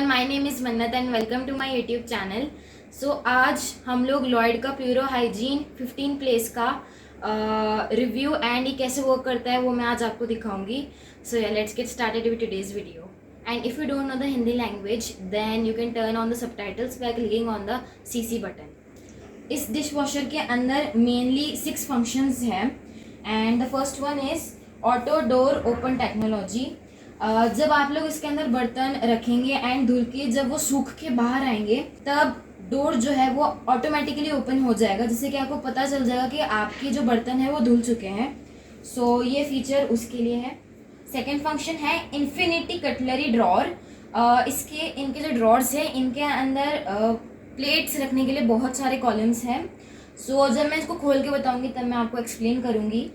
Everyone, my name is Mannat and welcome to my YouTube channel. So आज हम लोग Lloyd का प्यूरो हाइजीन 15 प्लेस का रिव्यू एंड ये कैसे वर्क करता है वो मैं आज आपको दिखाऊंगी। So let's get started with today's video. And if you don't know the Hindi language then you can turn on the subtitles by clicking on the CC button. इस डिश वॉशर के अंदर मेनली 6 फंक्शंस हैं and the first one is auto door open technology. जब आप लोग इसके अंदर बर्तन रखेंगे एंड धुल के जब वो सूख के बाहर आएंगे तब डोर जो है वो ऑटोमेटिकली ओपन हो जाएगा, जिससे कि आपको पता चल जाएगा कि आपके जो बर्तन है वो धुल चुके हैं। सो ये फीचर उसके लिए है। सेकेंड फंक्शन है इन्फिनिटी कटलरी ड्रॉर। इनके जो ड्रॉर्स हैं इनके अंदर प्लेट्स रखने के लिए बहुत सारे कॉलम्स हैं। सो जब मैं इसको खोल के बताऊंगी तब मैं आपको एक्सप्लेन करूंगी।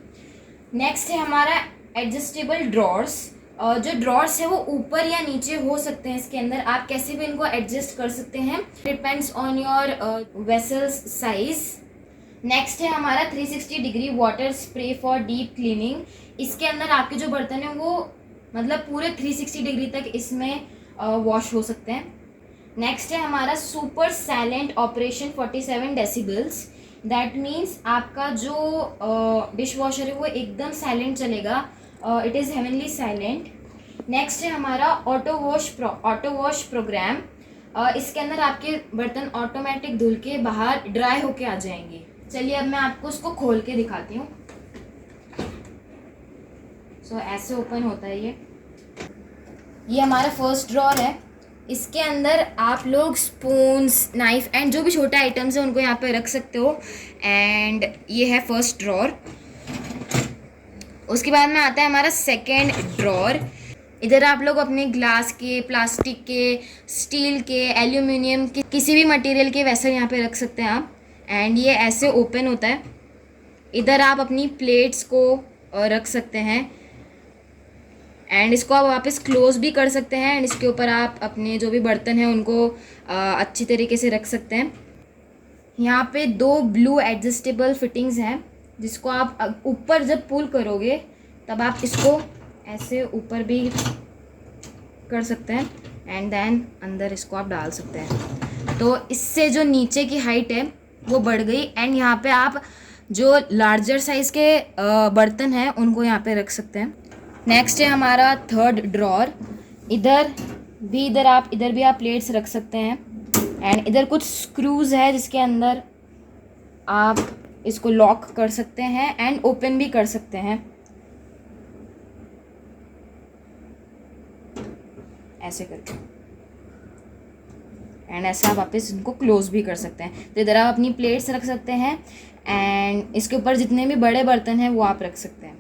नेक्स्ट है हमारा एडजस्टेबल ड्रॉर्स। जो ड्रॉर्स है वो ऊपर या नीचे हो सकते हैं, इसके अंदर आप कैसे भी इनको एडजस्ट कर सकते हैं, depends on your vessels size. Next है हमारा 360 degree water spray for deep cleaning. इसके अंदर आपके जो बर्तन हैं वो मतलब पूरे 360 डिग्री तक इसमें वॉश हो सकते हैं। नेक्स्ट है हमारा super silent operation 47 decibels. That means आपका जो डिश वॉशर है वो एकदम साइलेंट चलेगा, it is heavenly silent. Next है हमारा ऑटो वॉश प्रोग्राम। इसके अंदर आपके बर्तन ऑटोमेटिक धुल के बाहर ड्राई होके आ जाएंगे। चलिए अब मैं आपको उसको खोल के दिखाती हूँ। सो ऐसे ओपन होता है ये हमारा फर्स्ट ड्रॉर है। इसके अंदर आप लोग स्पून्स, नाइफ एंड जो भी छोटे आइटम्स हैं उनको यहाँ पे रख सकते हो। एंड ये है फर्स्ट ड्रॉर। उसके बाद में आता है हमारा सेकेंड ड्रॉर। इधर आप लोग अपने ग्लास के, प्लास्टिक के, स्टील के, एल्यूमिनियम के, किसी भी मटेरियल के वैसे यहाँ पे रख सकते हैं आप। एंड ये ऐसे ओपन होता है। इधर आप अपनी प्लेट्स को रख सकते हैं एंड इसको आप वापस क्लोज भी कर सकते हैं एंड इसके ऊपर आप अपने जो भी बर्तन हैं उनको अच्छी तरीके से रख सकते हैं। यहाँ पे 2 ब्लू एडजस्टेबल फिटिंग्स हैं जिसको आप ऊपर जब पुल करोगे तब आप इसको ऐसे ऊपर भी कर सकते हैं एंड देन अंदर इसको आप डाल सकते हैं। तो इससे जो नीचे की हाइट है वो बढ़ गई एंड यहाँ पे आप जो लार्जर साइज़ के बर्तन हैं उनको यहाँ पे रख सकते हैं। नेक्स्ट है हमारा थर्ड ड्रॉर। इधर भी आप प्लेट्स रख सकते हैं एंड इधर कुछ स्क्रूज है जिसके अंदर आप इसको लॉक कर सकते हैं एंड ओपन भी कर सकते हैं ऐसे करके। एंड ऐसे आप वापस इनको क्लोज भी कर सकते हैं। तो इधर आप अपनी प्लेट्स रख सकते हैं एंड इसके ऊपर जितने भी बड़े बर्तन हैं वो आप रख सकते हैं।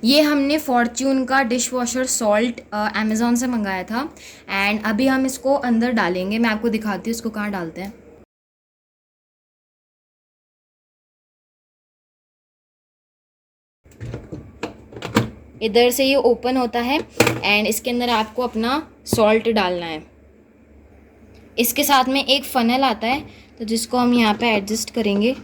ये हमने फॉर्च्यून का डिश वॉशर सॉल्ट अमेज़ॉन से मंगाया था एंड अभी हम इसको अंदर डालेंगे। मैं आपको दिखाती हूँ इसको कहाँ डालते हैं। इधर से ये ओपन होता है एंड इसके अंदर आपको अपना सॉल्ट डालना है। इसके साथ में एक फनल आता है तो जिसको हम यहाँ पे एडजस्ट करेंगे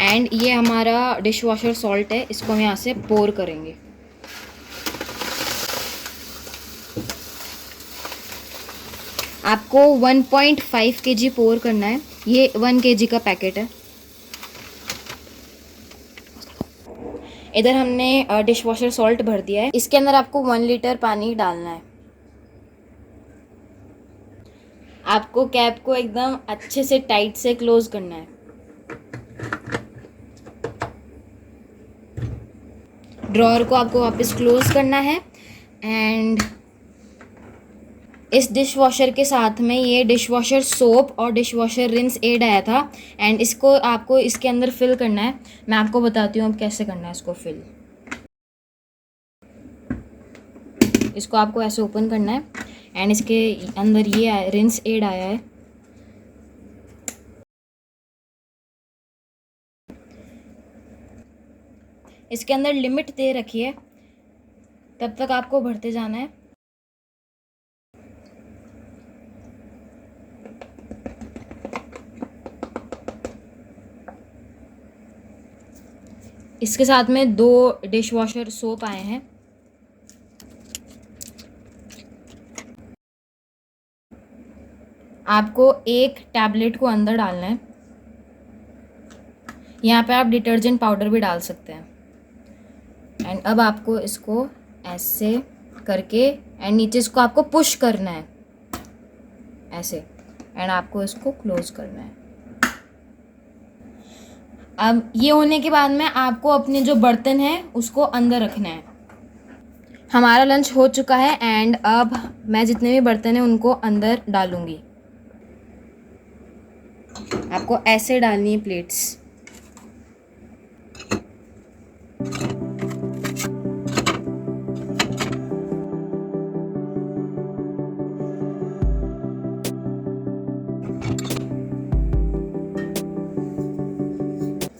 एंड ये हमारा डिश वॉशर सॉल्ट है, इसको हम यहाँ से पोर करेंगे। आपको 1.5 kg पोर करना है। ये 1 kg का पैकेट है। इधर हमने डिश वॉशर सॉल्ट भर दिया है। इसके अंदर आपको 1 लीटर पानी डालना है। आपको कैप को एकदम अच्छे से टाइट से क्लोज करना है। ड्रॉअर को आपको वापस क्लोज करना है एंड इस डिश वॉशर के साथ में ये डिश वॉशर सोप और डिश वॉशर रिंस एड आया था एंड इसको आपको इसके अंदर फिल करना है। मैं आपको बताती हूँ अब कैसे करना है इसको फिल। इसको आपको ऐसे ओपन करना है एंड इसके अंदर ये रिंस एड आया है। इसके अंदर लिमिट दे रखी है, तब तक आपको भरते जाना है। इसके साथ में 2 डिश वॉशर सोप आए हैं। आपको एक टैबलेट को अंदर डालना है। यहाँ पे आप डिटर्जेंट पाउडर भी डाल सकते हैं। एंड अब आपको इसको ऐसे करके एंड नीचे इसको आपको पुश करना है ऐसे, एंड आपको इसको क्लोज करना है। अब ये होने के बाद में आपको अपने जो बर्तन है उसको अंदर रखना है। हमारा लंच हो चुका है एंड अब मैं जितने भी बर्तन हैं उनको अंदर डालूंगी। आपको ऐसे डालनी है प्लेट्स।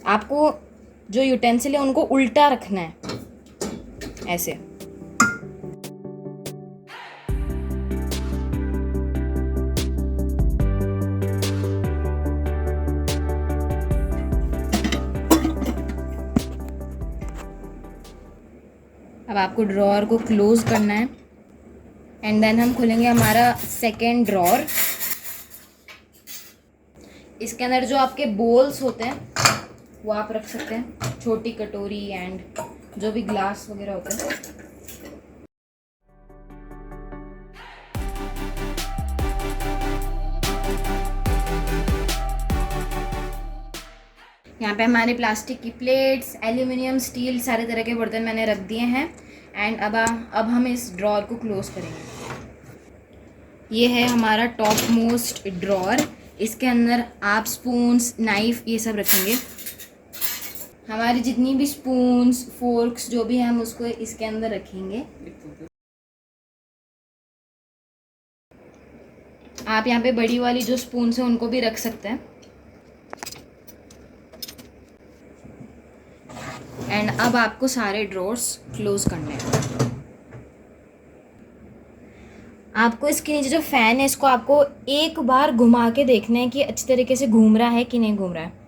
आपको जो यूटेंसिल है उनको उल्टा रखना है ऐसे। अब आपको ड्रॉअर को क्लोज करना है एंड देन हम खोलेंगे हमारा सेकेंड ड्रॉअर। इसके अंदर जो आपके बोल्स होते हैं वो आप रख सकते हैं, छोटी कटोरी एंड जो भी ग्लास वगैरह होते हैं। यहाँ पे हमारे प्लास्टिक की प्लेट्स, एल्यूमिनियम, स्टील, सारे तरह के बर्तन मैंने रख दिए हैं। एंड अब हम इस ड्रॉअर को क्लोज करेंगे। ये है हमारा टॉप मोस्ट ड्रॉअर। इसके अंदर आप स्पून्स, नाइफ ये सब रखेंगे। हमारी जितनी भी स्पून्स, फोर्क्स जो भी हैं हम उसको इसके अंदर रखेंगे। आप यहाँ पे बड़ी वाली जो स्पून्स हैं उनको भी रख सकते हैं। एंड अब आपको सारे ड्रॉर्स क्लोज करने हैं। आपको इसके नीचे जो फैन है इसको आपको एक बार घुमा के देखना है कि अच्छी तरीके से घूम रहा है कि नहीं घूम रहा है।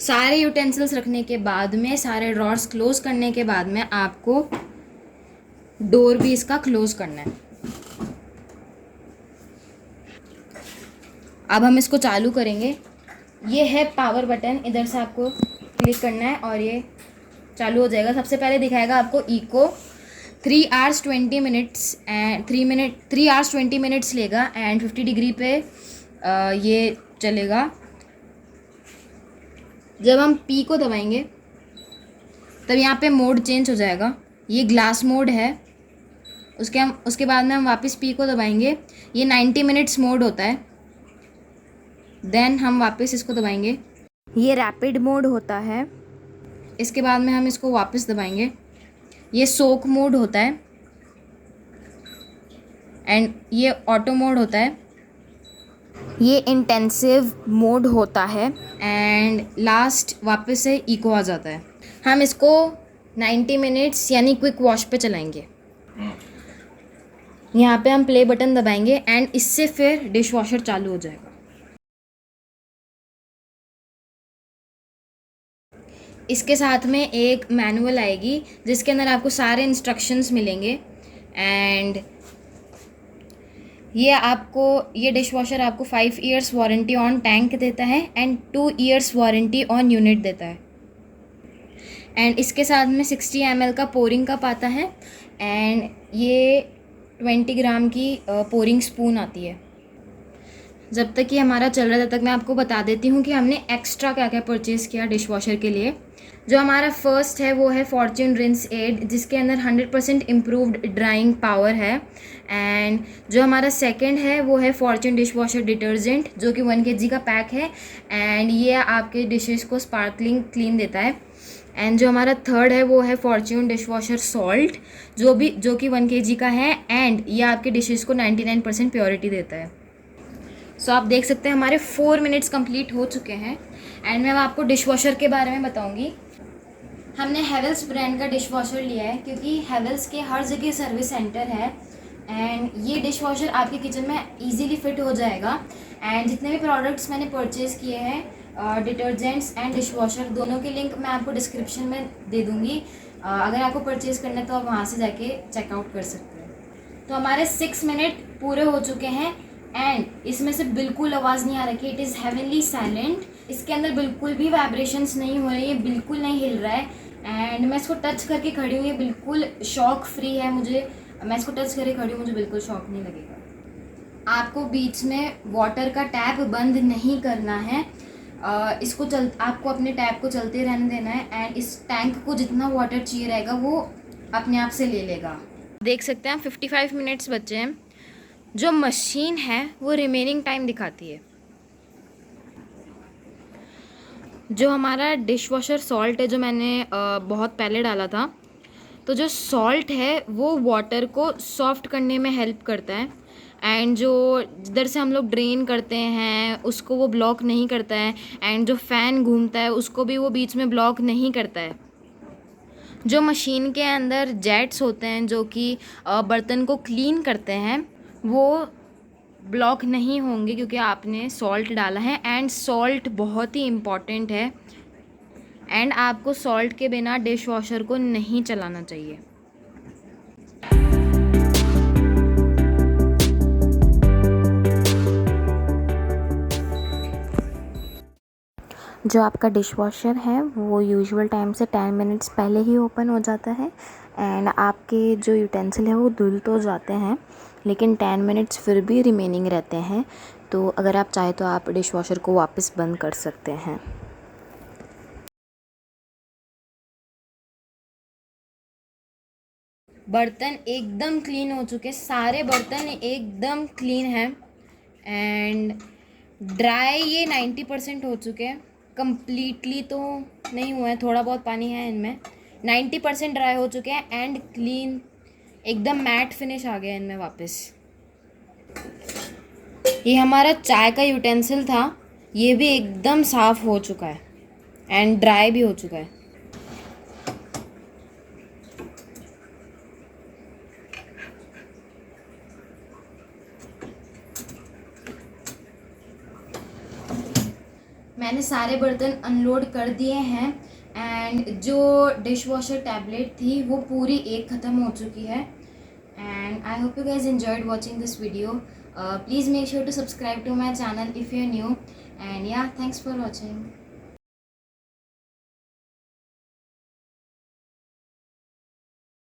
सारे यूटेंसिल्स रखने के बाद में, सारे ड्रॉर्स क्लोज करने के बाद में आपको डोर भी इसका क्लोज करना है। अब हम इसको चालू करेंगे। ये है पावर बटन, इधर से आपको क्लिक करना है और ये चालू हो जाएगा। सबसे पहले दिखाएगा आपको eco 3 hours 20 minutes and 3 hours 20 minutes लेगा एंड 50 डिग्री पे ये चलेगा। जब हम पी को दबाएंगे तब यहाँ पे मोड चेंज हो जाएगा। ये ग्लास मोड है। उसके बाद में हम वापस पी को दबाएंगे। ये 90 minutes मोड होता है। देन हम वापस इसको दबाएंगे, ये रैपिड मोड होता है। इसके बाद में हम इसको वापस दबाएंगे, ये सोक मोड होता है एंड ये ऑटो मोड होता है। ये इंटेंसिव मोड होता है एंड लास्ट वापस से इको आ जाता है। हम इसको 90 मिनट्स यानी क्विक वॉश पे चलाएंगे। यहाँ पे हम प्ले बटन दबाएंगे एंड इससे फिर डिश वॉशर चालू हो जाएगा। इसके साथ में एक मैनुअल आएगी जिसके अंदर आपको सारे इंस्ट्रक्शंस मिलेंगे एंड ये डिश वॉशर आपको 5 years वारंटी ऑन टैंक देता है and 2 years warranty on unit देता है। एंड इसके साथ में 60 ml का पोरिंग कप आता है एंड ये 20 ग्राम की पोरिंग स्पून आती है। जब तक ये हमारा चल रहा है तब तक मैं आपको बता देती हूँ कि हमने एक्स्ट्रा क्या क्या परचेज़ किया डिश वॉशर के लिए। जो हमारा फर्स्ट है वो है फॉर्च्यून रिंस एड, जिसके अंदर 100% इम्प्रूव्ड ड्राइंग पावर है। एंड जो हमारा सेकंड है वो है फॉर्च्यून डिश वॉशर डिटर्जेंट, जो कि 1 kg का पैक है एंड ये आपके डिशेस को स्पार्कलिंग क्लीन देता है। एंड जो हमारा थर्ड है वो है फॉर्च्यून डिश वॉशर सॉल्ट, जो कि 1 kg का है एंड ये आपके डिशेस को 99% प्योरिटी देता है। सो आप देख सकते हैं हमारे 4 मिनट्स कंप्लीट हो चुके हैं एंड मैं आपको डिश वॉशर के बारे में बताऊंगी। हमने हेवल्स ब्रांड का डिश वॉशर लिया है क्योंकि हेवल्स के हर जगह सर्विस सेंटर है एंड ये डिश वॉशर आपके किचन में इजीली फिट हो जाएगा। एंड जितने भी प्रोडक्ट्स मैंने परचेज़ किए हैं डिटर्जेंट्स एंड डिश वॉशर, दोनों के लिंक मैं आपको डिस्क्रिप्शन में दे दूँगी। अगर आपको परचेज़ करना है तो आप वहाँ से जाके चेकआउट कर सकते हैं। तो हमारे 6 मिनट पूरे हो चुके हैं एंड इसमें से बिल्कुल आवाज़ नहीं आ रही, इट इज़ हेवनली साइलेंट। इसके अंदर बिल्कुल भी वाइब्रेशंस नहीं हो रही है, बिल्कुल नहीं हिल रहा है। एंड मैं इसको टच करके खड़ी हूँ, ये बिल्कुल शॉक फ्री है। मैं इसको टच करके खड़ी हूँ, मुझे बिल्कुल शॉक नहीं लगेगा। आपको बीच में वाटर का टैप बंद नहीं करना है, आपको अपने टैप को चलते रहने देना है। एंड इस टैंक को जितना वाटर चाहिए रहेगा वो अपने आप से ले लेगा। देख सकते हैं 55 मिनट्स बचे हैं। जो मशीन है वो रिमेनिंग टाइम दिखाती है। जो हमारा डिश वॉशर सॉल्ट है, जो मैंने बहुत पहले डाला था, तो जो सॉल्ट है वो वाटर को सॉफ्ट करने में हेल्प करता है। एंड जो जिधर से हम लोग ड्रेन करते हैं उसको वो ब्लॉक नहीं करता है। एंड जो फ़ैन घूमता है उसको भी वो बीच में ब्लॉक नहीं करता है। जो मशीन के अंदर जेट्स होते हैं जो कि बर्तन को क्लीन करते हैं, वो ब्लॉक नहीं होंगे क्योंकि आपने सॉल्ट डाला है। एंड सॉल्ट बहुत ही इम्पॉर्टेंट है। एंड आपको सॉल्ट के बिना डिश वॉशर को नहीं चलाना चाहिए। जो आपका डिश वॉशर है वो यूजुअल टाइम से 10 मिनट्स पहले ही ओपन हो जाता है। एंड आपके जो यूटेंसिल है वो धुल तो जाते हैं, लेकिन 10 मिनट्स फिर भी रिमेनिंग रहते हैं। तो अगर आप चाहे तो आप डिश वॉशर को वापस बंद कर सकते हैं। बर्तन एकदम क्लीन हो चुके, सारे बर्तन एकदम क्लीन हैं। एंड ड्राई ये 90% हो चुके हैं। कम्प्लीटली तो नहीं हुए हैं, थोड़ा बहुत पानी है इनमें। 90% ड्राई हो चुके हैं एंड क्लीन, एकदम मैट फिनिश आ गया इनमें वापस। ये हमारा चाय का यूटेंसिल था, ये भी एकदम साफ़ हो चुका है एंड ड्राई भी हो चुका है। मैंने सारे बर्तन अनलोड कर दिए हैं। एंड जो डिश वॉशर टैबलेट थी वो पूरी एक ख़त्म हो चुकी है। And I hope you guys enjoyed watching this video. Please make sure to subscribe to my channel if you're new. And yeah, thanks for watching.